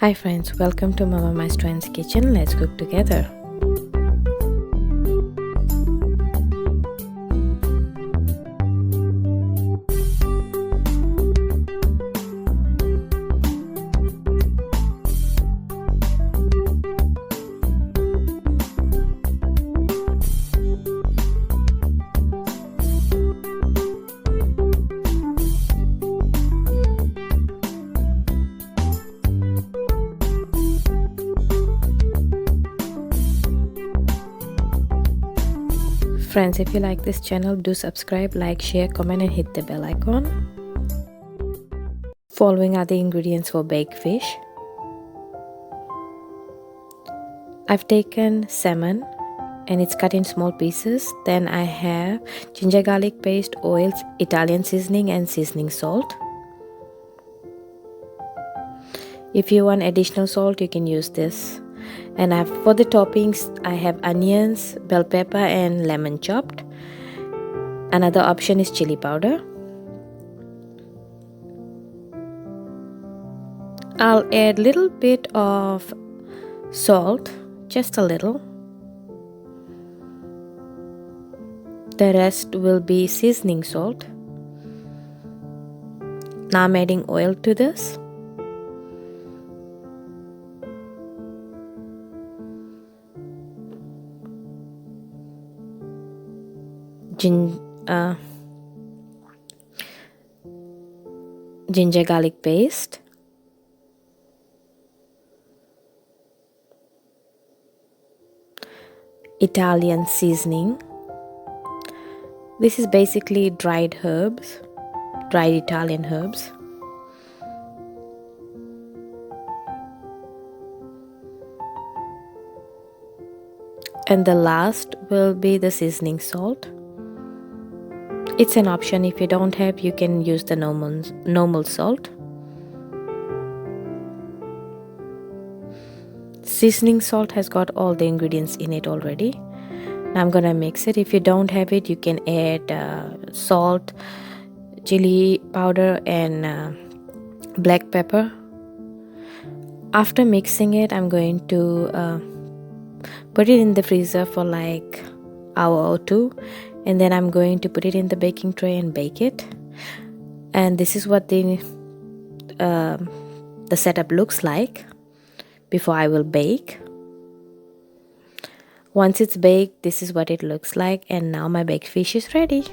Hi friends, welcome to Mama My Strength's Kitchen. Let's cook together. Friends, if you like this channel, do subscribe, like, share, comment and hit the bell icon. Following are the ingredients for baked fish. I've taken salmon and it's cut in small pieces. Then I have ginger garlic paste, oils, Italian seasoning and seasoning salt. If you want additional salt, you can use this. And for the toppings, I have onions, bell pepper and lemon chopped. Another option is chili powder. I'll add a little bit of salt, just a little. The rest will be seasoning salt. Now I'm adding oil to this. Ginger garlic paste, Italian seasoning. This is basically dried herbs, dried Italian herbs. And the last will be the seasoning salt. It's an option. If you don't have, you can use the normal salt. Seasoning salt has got all the ingredients in it already. Now I'm gonna mix it. If you don't have it, you can add salt, chili powder and black pepper. After mixing it, I'm going to put it in the freezer for like an hour or two, and then I'm going to put it in the baking tray and bake it. And this is what the setup looks like before I will bake. Once it's baked, this is what it looks like, and now my baked fish is ready.